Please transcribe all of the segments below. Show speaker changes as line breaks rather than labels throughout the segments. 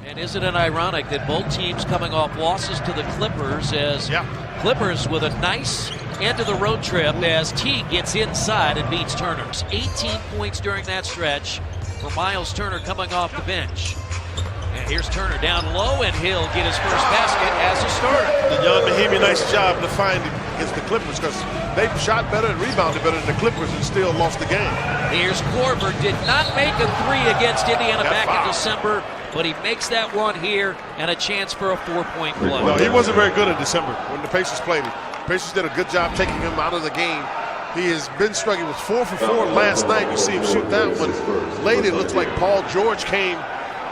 And isn't it ironic that both teams coming off losses to the Clippers as Clippers with a nice end of the road trip as Teague gets inside and beats Turner. 18 points during that stretch for Miles Turner coming off the bench. And here's Turner down low, and he'll get his first basket as a starter.
The young Mahimi, nice job defending against the Clippers because they shot better and rebounded better than the Clippers and still lost the game.
Here's Korver, did not make a three against Indiana back in December, but he makes that one here and a chance for a 4-point play.
No, he wasn't very good in December when the Pacers played him. Pacers did a good job taking him out of the game. He has been struggling with 4 for 4 last night. You see him shoot that one. Late, it looks like Paul George came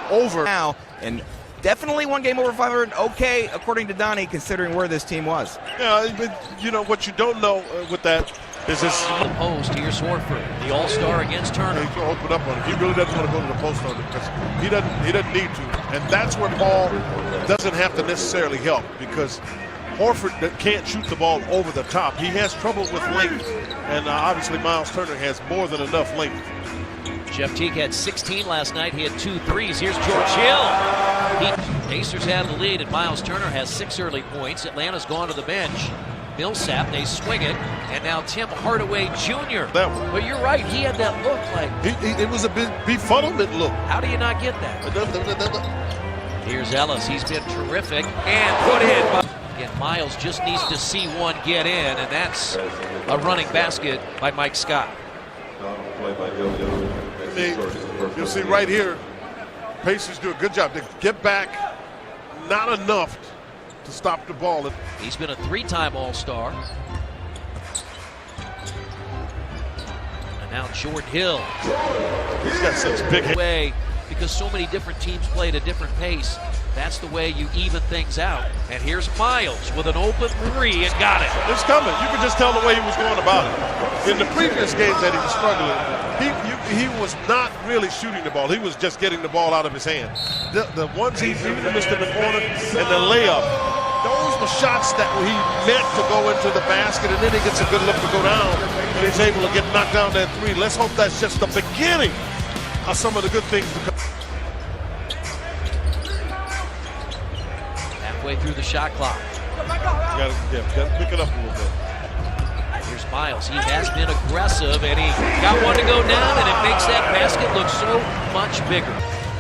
over.
Now, and definitely one game over 500. Okay, according to Donnie, considering where this team was.
Yeah, but you know what you don't know with that is this.
The post, here's Horford, the all-star against Turner.
He's going to open up on him. He really doesn't want to go to the post on it because he doesn't need to. And that's where Paul doesn't have to necessarily help because Horford can't shoot the ball over the top. He has trouble with length, and obviously Miles Turner has more than enough length.
Jeff Teague had 16 last night. He had 2 threes. Here's George Hill. Pacers have the lead, and Miles Turner has 6 early points. Atlanta's gone to the bench. Millsap, they swing it, and now Tim Hardaway Jr. But you're right, he had that look like...
It was a befuddlement look.
How do you not get that? Here's Ellis. He's been terrific and put in. Again, Miles just needs to see one get in, and that's a running basket by Mike Scott.
You'll see right here, Pacers do a good job. They get back, not enough to stop the ball.
He's been a 3-time All-Star. And now Jordan Hill.
He's got such big
way because so many different teams play at a different pace. That's the way you even things out. And here's Miles with an open 3 and got it.
It's coming. You can just tell the way he was going about it. In the previous games that he was struggling, he was not really shooting the ball. He was just getting the ball out of his hand. The ones he missed in the corner and the layup, those were shots that he meant to go into the basket, and then he gets a good look to go down, and he's able to get knocked down that 3. Let's hope that's just the beginning of some of the good things to come.
Halfway through the shot clock.
Got to pick it up a little bit.
Here's Miles. He has been aggressive, and he got one to go down, and it makes that basket look so much bigger.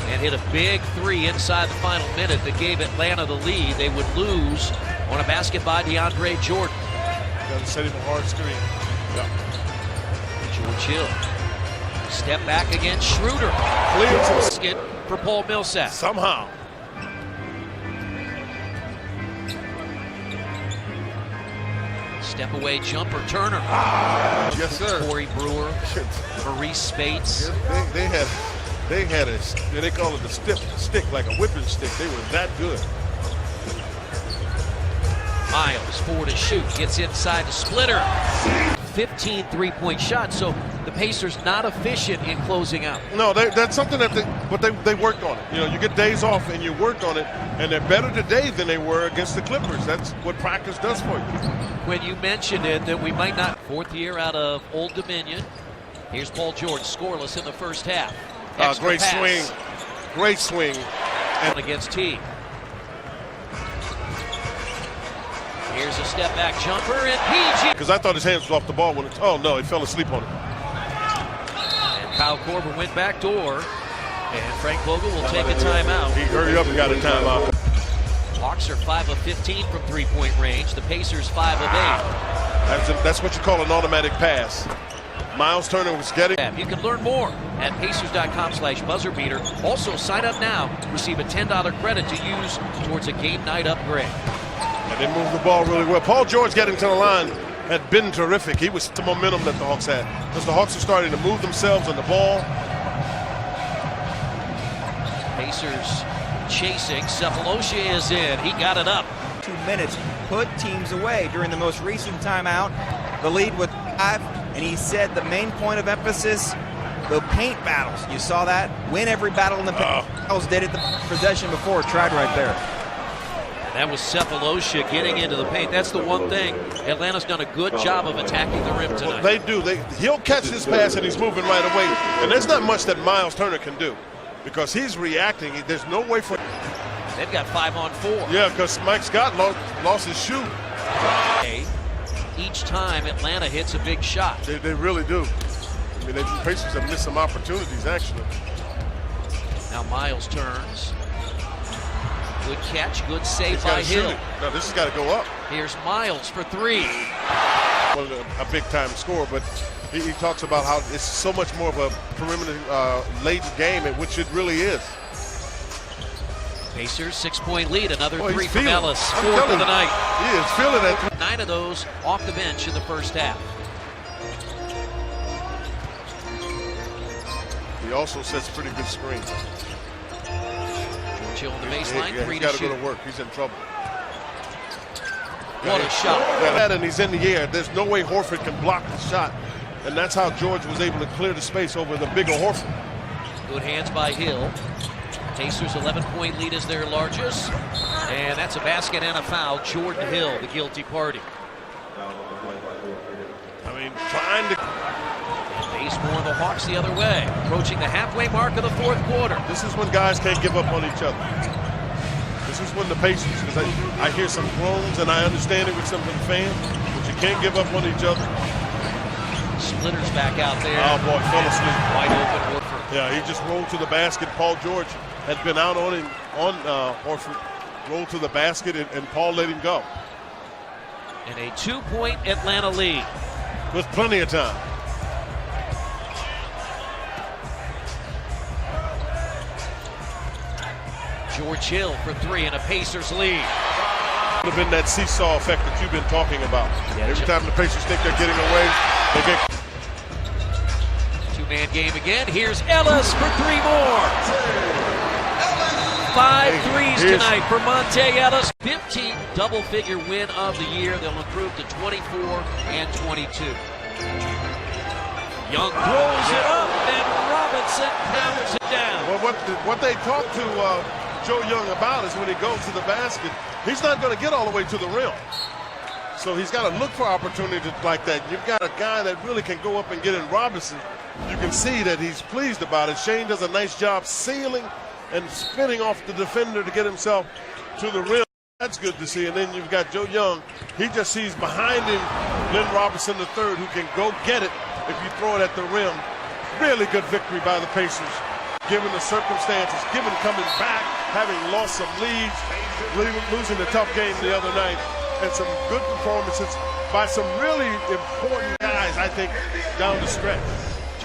And hit a big 3 inside the final minute that gave Atlanta the lead. They would lose on a basket by DeAndre Jordan.
Got to set him a hard screen.
George Hill. Step back against Schroeder. Clear for Paul Millsap.
Somehow.
Step away jumper, Turner.
Yes, sir.
Corey Brewer, Maurice Spates.
They had they call it the stiff stick, like a whipping stick. They were that good.
Miles, 4 to shoot, gets inside the splitter. 15 3-point shots, so the Pacers not efficient in closing out.
No, that's something that they worked on it. You know, you get days off and you work on it, and they're better today than they were against the Clippers. That's what practice does for you.
When you mentioned it, that we might not. 4th year out of Old Dominion. Here's Paul George, scoreless in the first half.
Great swing. Great swing.
And against Teague. Here's a step back jumper, and PG.
Because I thought his hands was off the ball when it's. Oh, no, he fell asleep on it.
And Kyle Korver went back door. And Frank Vogel will take a timeout.
He hurried up and got a timeout.
Hawks are 5 of 15 from 3-point range. The Pacers 5 of 8.
That's what you call an automatic pass. Miles Turner was getting.
You can learn more at Pacers.com/buzzerbeater. Also, sign up now. Receive a $10 credit to use towards a game night upgrade.
And they moved the ball really well. Paul George getting to the line had been terrific. He was the momentum that the Hawks had. Because the Hawks are starting to move themselves on the ball.
Pacers chasing. Sefolosha is in. He got it up.
2 minutes put teams away during the most recent timeout. The lead with 5, and he said the main point of emphasis, the paint battles. You saw that? Win every battle in the paint. Battles did it the possession before. Tried right there.
That was Sefolosha getting into the paint. That's the one thing. Atlanta's done a good job of attacking the rim tonight.
Well, they do. He'll catch this pass, and he's moving right away. And there's not much that Miles Turner can do. because he's reacting. There's no way for.
They've got 5-on-4.
Yeah, because Mike Scott lost his shoe.
Each time Atlanta hits a big shot.
They really do. I mean, the Pacers have missed some opportunities, actually.
Now Miles turns. Good catch, good save
He's
by
gotta shoot
Hill.
it. No, this has got to go up.
Here's Miles for three.
Well, a big-time score, but he talks about how it's so much more of a perimeter laden game, which it really is.
Pacers 6-point lead. Another
Oh,
three from
feeling it.
Ellis.
I'm
Fourth
telling
of the
you.
night.
He is feeling it.
9 of those off the bench in the first half.
He also sets pretty good screens.
George Hill on the baseline,
Yeah,
3
he's
to
got to
shoot.
go to work. He's in trouble.
What a shot.
Yeah, and he's in the air. There's no way Horford can block the shot. And that's how George was able to clear the space over the bigger Horford.
Good hands by Hill. Pacers 11-point lead is their largest. And that's a basket and a foul. Jordan Hill, the guilty party.
I mean, trying to.
Bazemore, the Hawks the other way. Approaching the halfway mark of the fourth quarter.
This is when guys can't give up on each other. This is when the Pacers, because I hear some groans and I understand it with some of the fans, but you can't give up on each other.
Splitter's back out there.
Oh boy, fell asleep.
Wide open Horford.
Yeah, he just rolled to the basket. Paul George had been out on him, Horford, rolled to the basket, and Paul let him go.
And a 2-point Atlanta lead.
With plenty of time.
George Hill for 3 and a Pacers lead.
Would have been that seesaw effect that you've been talking about.
Yeah,
Every time the Pacers think they're getting away, they get.
Two-man game again. Here's Ellis for 3 more. 5 threes tonight for Monte Ellis. 15th double-figure win of the year. They'll improve to 24 and 22. Young throws it up, and Robinson pounds it down.
Well, what they talked to Joe Young about is when he goes to the basket, he's not going to get all the way to the rim. So he's got to look for opportunities like that. You've got a guy that really can go up and get in Robinson. You can see that he's pleased about it. Shane does a nice job sealing and spinning off the defender to get himself to the rim. That's good to see. And then you've got Joe Young. He just sees behind him Glenn Robinson III, who can go get it if you throw it at the rim. Really good victory by the Pacers, given the circumstances, given coming back, having lost some leads, losing a tough game the other night, and some good performances by some really important guys, I think, down the stretch.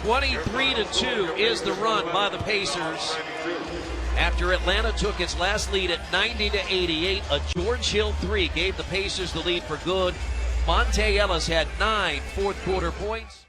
23-2 is the run by the Pacers. After Atlanta took its last lead at 90-88, a George Hill 3 gave the Pacers the lead for good. Monte Ellis had 9 fourth-quarter points.